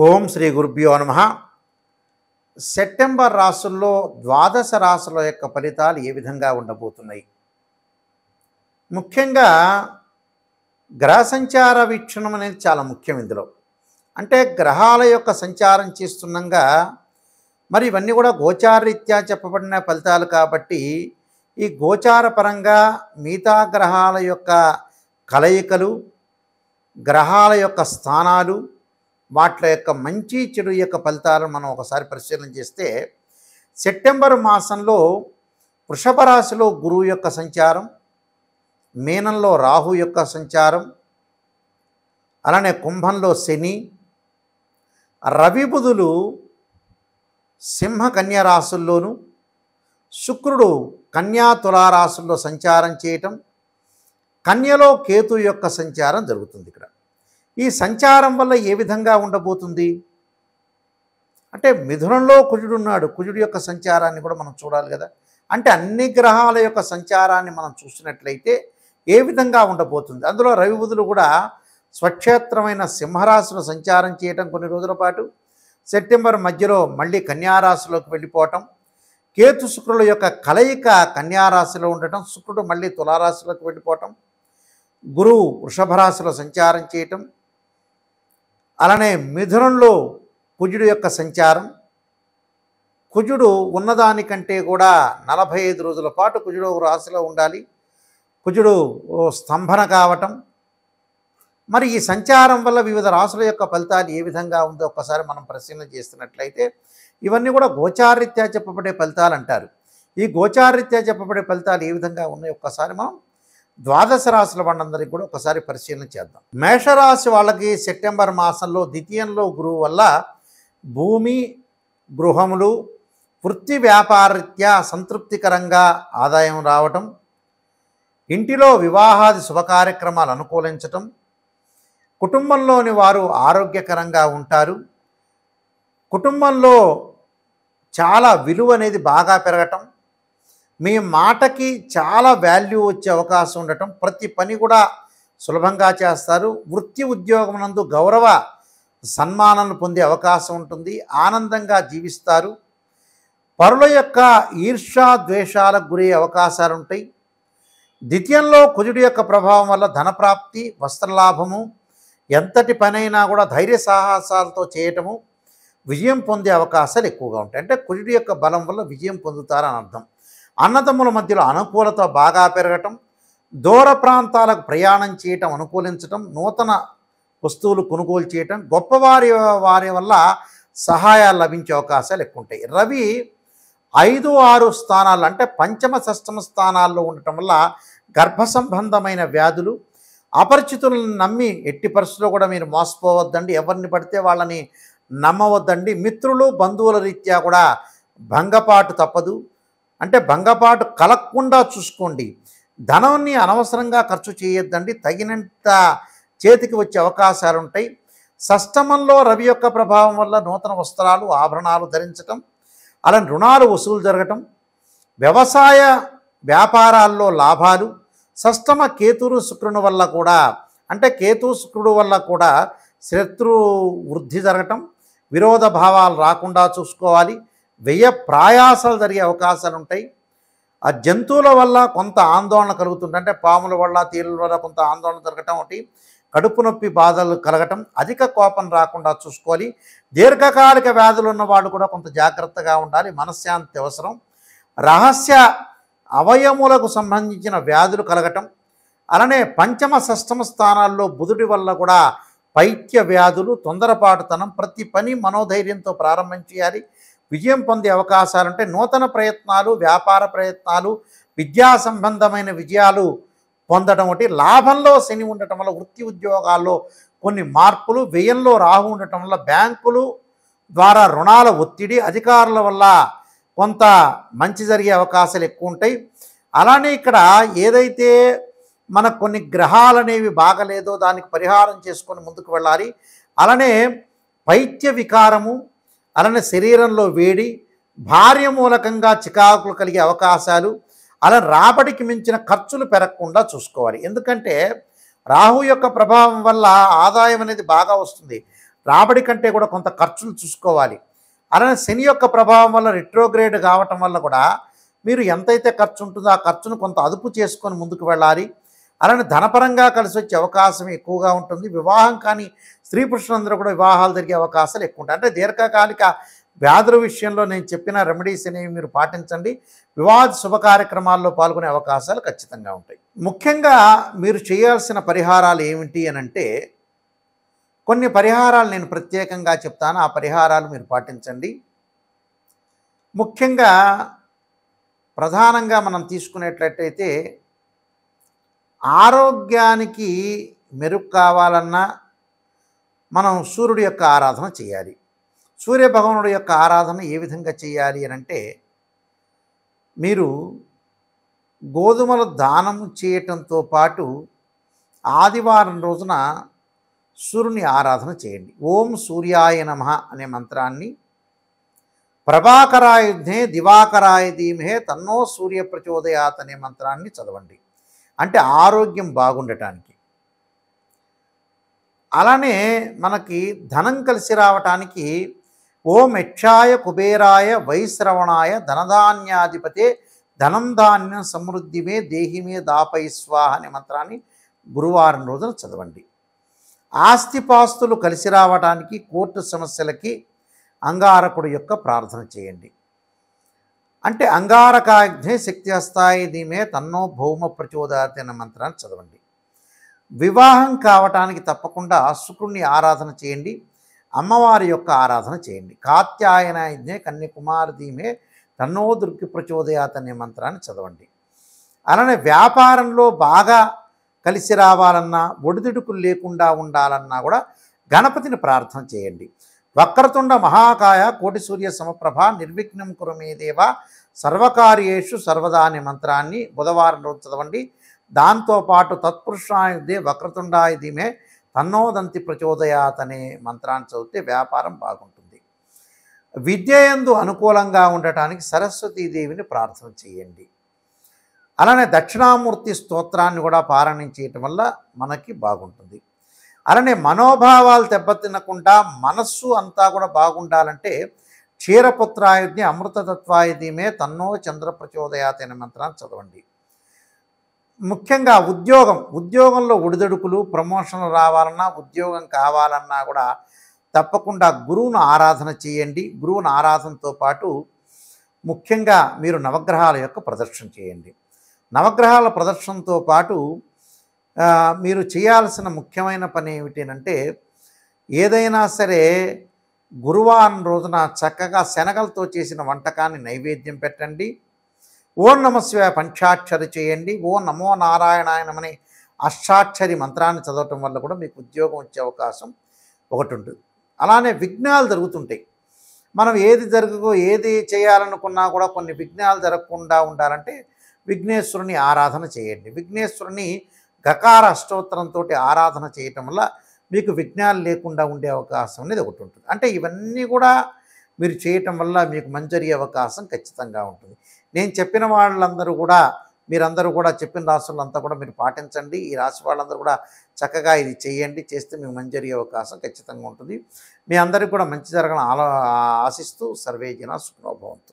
ఓం శ్రీ గురుభ్యో నమః. సెప్టెంబర్ రాసుల్లో ద్వాదశ రాసుల యొక్క ఫలితాలు ఏ విధంగా ఉండబోతున్నాయి? ముఖ్యంగా గ్రహ సంచార వీక్షణం అనేది చాలా ముఖ్యం ఇందులో. అంటే గ్రహాల యొక్క సంచారం చేస్తుండగా మరి ఇవన్నీ కూడా గోచారరీత్యా చెప్పబడిన ఫలితాలు కాబట్టి ఈ గోచార పరంగా మిగతా గ్రహాల యొక్క కలయికలు, గ్రహాల యొక్క స్థానాలు, వాటి యొక్క మంచి చెడు యొక్క ఫలితాలను మనం ఒకసారి పరిశీలన చేస్తే సెప్టెంబర్ మాసంలో వృషభ రాశిలో గురువు యొక్క సంచారం, మీనంలో రాహు యొక్క సంచారం, అలానే కుంభంలో శని, రవి బుధులు సింహ కన్యా రాశుల్లోనూ, శుక్రుడు కన్యా తులా రాశుల్లో సంచారం చేయటం, కన్యలో కేతు యొక్క సంచారం జరుగుతుంది. ఇక్కడ ఈ సంచారం వల్ల ఏ విధంగా ఉండబోతుంది అంటే మిథునంలో కుజుడు ఉన్నాడు. కుజుడు యొక్క సంచారాన్ని కూడా మనం చూడాలి కదా. అంటే అన్ని గ్రహాల యొక్క సంచారాన్ని మనం చూసినట్లయితే ఏ విధంగా ఉండబోతుంది. అందులో రవి బుధులు కూడా స్వక్షేత్రమైన సింహరాశిలో సంచారం చేయటం కొన్ని రోజుల పాటు, సెప్టెంబర్ మధ్యలో మళ్ళీ కన్యారాశిలోకి వెళ్ళిపోవటం, కేతు శుక్రుల యొక్క కలయిక కన్యారాశిలో ఉండటం, శుక్రుడు మళ్ళీ తులారాశిలోకి వెళ్ళిపోవటం, గురువు వృషభ రాశిలో సంచారం చేయటం, అలానే మిథునంలో కుజుడు యొక్క సంచారం. కుజుడు ఉన్నదానికంటే కూడా 45 రోజుల పాటు కుజుడు రాశిలో ఉండాలి. కుజుడు స్తంభన కావటం. మరి ఈ సంచారం వల్ల వివిధ రాశుల యొక్క ఫలితాలు ఏ విధంగా ఉందో ఒక్కసారి మనం పరిశీలన చేస్తున్నట్లయితే ఇవన్నీ కూడా గోచారరీత్యా చెప్పబడే ఫలితాలు అంటారు. ఈ గోచారరీత్యా చెప్పబడే ఫలితాలు ఏ విధంగా ఉన్నాయో ఒక్కసారి మనం ద్వాదశ రాశుల వాళ్ళందరికీ కూడా ఒకసారి పరిశీలన చేద్దాం. మేషరాశి వాళ్ళకి సెప్టెంబర్ మాసంలో ద్వితీయంలో గురువు వల్ల భూమి, గృహములు, వృత్తి వ్యాపారరీత్యా సంతృప్తికరంగా ఆదాయం రావటం, ఇంటిలో వివాహాది శుభకార్యక్రమాలు అనుకూలించటం, కుటుంబంలోని వారు ఆరోగ్యకరంగా ఉంటారు, కుటుంబంలో చాలా విలువ అనేది బాగా పెరగటం, మీ మాటకి చాలా వాల్యూ వచ్చే అవకాశం ఉండటం, ప్రతి పని కూడా సులభంగా చేస్తారు, వృత్తి ఉద్యోగం నందు గౌరవ సన్మానాలను పొందే అవకాశం ఉంటుంది, ఆనందంగా జీవిస్తారు, పరుల యొక్క ఈర్ష్యా ద్వేషాలకు గురయ్యే అవకాశాలు ఉంటాయి. ద్వితీయంలో కుజుడి యొక్క ప్రభావం వల్ల ధనప్రాప్తి, వస్త్రలాభము, ఎంతటి పనైనా కూడా ధైర్య సాహసాలతో చేయటము, విజయం పొందే అవకాశాలు ఎక్కువగా ఉంటాయి. అంటే కుజుడి యొక్క బలం వల్ల విజయం పొందుతారని అర్థం. అన్నదమ్ముల మధ్యలో అనుకూలత బాగా పెరగటం, దూర ప్రాంతాలకు ప్రయాణం చేయటం అనుకూలించటం, నూతన వస్తువులు కొనుగోలు చేయటం, గొప్పవారి వల్ల సహాయాలు లభించే అవకాశాలు ఎక్కువ ఉంటాయి. రవి 5, 6 స్థానాలు అంటే పంచమ, షష్టమ స్థానాల్లో ఉండటం వల్ల గర్భ సంబంధమైన వ్యాధులు, అపరిచితులను నమ్మి ఎట్టి పరిస్థితుల్లో కూడా మీరు మోసపోవద్దండి, ఎవరిని పడితే వాళ్ళని నమ్మవద్దండి. మిత్రులు, బంధువుల రీత్యా కూడా భంగపాటు తప్పదు. అంటే భంగపాటు కలగకుండా చూసుకోండి. ధనాన్ని అనవసరంగా ఖర్చు చేయొద్దండి, తగినంత చేతికి వచ్చే అవకాశాలు ఉంటాయి. షష్టమంలో రవి యొక్క ప్రభావం వల్ల నూతన వస్త్రాలు, ఆభరణాలు ధరించటం, అలా రుణాలు వసూలు జరగటం, వ్యవసాయ వ్యాపారాల్లో లాభాలు, షష్టమ కేతురు శుక్రుని వల్ల కూడా అంటే కేతు శుక్రుడు వల్ల కూడా శత్రు వృద్ధి జరగటం, విరోధ భావాలు రాకుండా చూసుకోవాలి, వ్యయ ప్రయాసాలు జరిగే అవకాశాలు ఉంటాయి. ఆ జంతువుల వల్ల కొంత ఆందోళన కలుగుతుంది. అంటే పాముల వల్ల, తేలుల వల్ల కొంత ఆందోళన జరగటం, ఒకటి కడుపు నొప్పి బాధలు కలగటం, అధిక కోపం రాకుండా చూసుకోవాలి. దీర్ఘకాలిక వ్యాధులు ఉన్న వాళ్ళు కూడా కొంత జాగ్రత్తగా ఉండాలి, మనశ్శాంతి అవసరం. రహస్య అవయములకు సంబంధించిన వ్యాధులు కలగటం, అలానే పంచమ, షష్టమ స్థానాల్లో బుధుడి వల్ల కూడా పైత్య వ్యాధులు, తొందరపాటుతనం, ప్రతి పని మనోధైర్యంతో ప్రారంభం చేయాలి, విజయం పొందే అవకాశాలుంటే నూతన ప్రయత్నాలు, వ్యాపార ప్రయత్నాలు, విద్యా సంబంధమైన విజయాలు పొందడం, ఒకటి లాభంలో శని ఉండటం వల్ల వృత్తి ఉద్యోగాల్లో కొన్ని మార్పులు, వ్యయంలో రాహు ఉండటం వల్ల బ్యాంకులు ద్వారా రుణాల ఒత్తిడి, అధికారుల వల్ల కొంత మంచి జరిగే అవకాశాలు ఎక్కువ ఉంటాయి. అలానే ఇక్కడ ఏదైతే మనకు కొన్ని గ్రహాలు అనేవి బాగలేదో దానికి పరిహారం చేసుకొని ముందుకు వెళ్ళాలి. అలానే పైత్య వికారము, అలానే శరీరంలో వేడి, భార్య మూలకంగా చికాకులు కలిగే అవకాశాలు, అలా రాబడికి మించిన ఖర్చులు పెరగకుండా చూసుకోవాలి. ఎందుకంటే రాహు యొక్క ప్రభావం వల్ల ఆదాయం అనేది బాగా వస్తుంది, రాబడి కంటే కూడా కొంత ఖర్చులు చూసుకోవాలి. అలానే శని యొక్క ప్రభావం వల్ల రిట్రోగ్రేడ్ కావటం వల్ల కూడా మీరు ఎంతైతే ఖర్చు ఉంటుందో ఆ ఖర్చును కొంత అదుపు చేసుకొని ముందుకు వెళ్ళాలి. అలానే ధనపరంగా కలిసి వచ్చే అవకాశం ఎక్కువగా ఉంటుంది. వివాహం కానీ స్త్రీ పురుషులందరూ కూడా వివాహాలు జరిగే అవకాశాలు ఎక్కువ ఉంటాయి. అంటే దీర్ఘకాలిక వ్యాధుల విషయంలో నేను చెప్పిన రెమెడీస్ అనేవి మీరు పాటించండి. వివాహ శుభ కార్యక్రమాల్లో పాల్గొనే అవకాశాలు ఖచ్చితంగా ఉంటాయి. ముఖ్యంగా మీరు చేయాల్సిన పరిహారాలు ఏమిటి అని అంటే, కొన్ని పరిహారాలు నేను ప్రత్యేకంగా చెప్తాను. ఆ పరిహారాలు మీరు పాటించండి. ముఖ్యంగా ప్రధానంగా మనం తీసుకునేటట్టయితే ఆరోగ్యానికి మెరుగు కావాలన్నా మనం సూర్యుడి యొక్క ఆరాధన చేయాలి. సూర్యభగవానుడి యొక్క ఆరాధన ఏ విధంగా చేయాలి అని అంటే, మీరు గోధుమల దానం చేయటంతో పాటు ఆదివారం రోజున సూర్యుని ఆరాధన చేయండి. ఓం సూర్యాయ నమః అనే మంత్రాన్ని ప్రభాకరాయుధే దివాకరాయ ధీమహే తన్నో సూర్య ప్రచోదయాత్ అనే మంత్రాన్ని చదవండి. అంటే ఆరోగ్యం బాగుండటానికి. అలానే మనకి ధనం కలిసి రావటానికి ఓం యక్షాయ కుబేరాయ వైశ్రవణాయ ధనధాన్యాధిపతే ధనం ధాన్యం సమృద్ధిమే దేహిమే దాపై స్వాహ అనే మంత్రాన్ని గురువారం రోజున చదవండి. ఆస్తిపాస్తులు కలిసి రావటానికి కోర్టు సమస్యలకి అంగారకుడు యొక్క ప్రార్థన చేయండి. అంటే అంగారకాగ్నే శక్తి హస్తాయి ధీమే తన్నో భౌమ ప్రచోదయాత్ అనే మంత్రాన్ని చదవండి. వివాహం కావటానికి తప్పకుండా శుక్రుణ్ణి ఆరాధన చేయండి. అమ్మవారి యొక్క ఆరాధన చేయండి. కాత్యాయనాయజ్ఞే కన్యకుమార ధీమే తన్నో దుర్గి ప్రచోదయాత్ అనే మంత్రాన్ని చదవండి. అలానే వ్యాపారంలో బాగా కలిసి రావాలన్నా ఒడిదుడుకులు లేకుండా ఉండాలన్నా కూడా గణపతిని ప్రార్థన చేయండి. వక్రతుండ మహాకాయ కోటి సూర్య సమప్రభ నిర్విఘ్నం కురుమే దేవ సర్వకార్యేషు సర్వదా అనే మంత్రాన్ని బుధవారం రోజు చదవండి. దాంతోపాటు తత్పురుషాయుధే వక్రతుండాయ ధీమే తన్నోదంతి ప్రచోదయాత్ అనే మంత్రాన్ని చదివితే వ్యాపారం బాగుంటుంది. విద్యయందు అనుకూలంగా ఉండటానికి సరస్వతీదేవిని ప్రార్థన చేయండి. అలానే దక్షిణామూర్తి స్తోత్రాన్ని కూడా పారాయణం చేయటం వల్ల మనకి బాగుంటుంది. అలానే మనోభావాలు దెబ్బతినకుండా మనస్సు అంతా కూడా బాగుండాలంటే క్షీరపుత్రాయుధ్ని అమృతతత్వాయ ధీమే తన్నో చంద్ర ప్రచోదయాత్ అనే మంత్రాన్ని చదవండి. ముఖ్యంగా ఉద్యోగంలో ఒడిదొడుకులు ప్రమోషన్లు రావాలన్నా ఉద్యోగం కావాలన్నా కూడా తప్పకుండా గురువును ఆరాధన చేయండి. గురువును ఆరాధనతో పాటు ముఖ్యంగా మీరు నవగ్రహాల యొక్క ప్రదర్శన చేయండి. నవగ్రహాల ప్రదర్శనతో పాటు మీరు చేయాల్సిన ముఖ్యమైన పని ఏమిటంటే, ఏదైనా సరే గురువారం రోజున చక్కగా శనగలతో చేసిన వంటకాన్ని నైవేద్యం పెట్టండి. ఓం నమశివాయ పంచాక్షరి చేయండి. ఓం నమో నారాయణాయనమనే అష్టాక్షరి మంత్రాన్ని చదవటం వల్ల కూడా మీకు ఉద్యోగం వచ్చే అవకాశం ఒకటి ఉంటుంది. అలానే విఘ్నాలు జరుగుతుంటాయి. మనం ఏది చేయాలనుకున్నా కూడా కొన్ని విఘ్నాలు జరగకుండా ఉండాలంటే విఘ్నేశ్వరుని ఆరాధన చేయండి. విఘ్నేశ్వరుని గకార అష్టోత్తరంతో ఆరాధన చేయటం వల్ల మీకు విఘ్నాలు లేకుండా ఉండే అవకాశం అనేది ఒకటి ఉంటుంది. అంటే ఇవన్నీ కూడా మీరు చేయటం వల్ల మీకు మంచి జరిగే అవకాశం ఖచ్చితంగా ఉంటుంది. నేను చెప్పిన వాళ్ళందరూ కూడా మీరందరూ కూడా చెప్పిన రాశులంతా కూడా మీరు పాటించండి. ఈ రాశి వాళ్ళందరూ కూడా చక్కగా ఇది చేయండి. చేస్తే మీకు మంచి జరిగే అవకాశం ఖచ్చితంగా ఉంటుంది. మీ అందరికీ కూడా మంచి జరగాలని ఆశిస్తూ సర్వే జన సుఖినో భవంతు.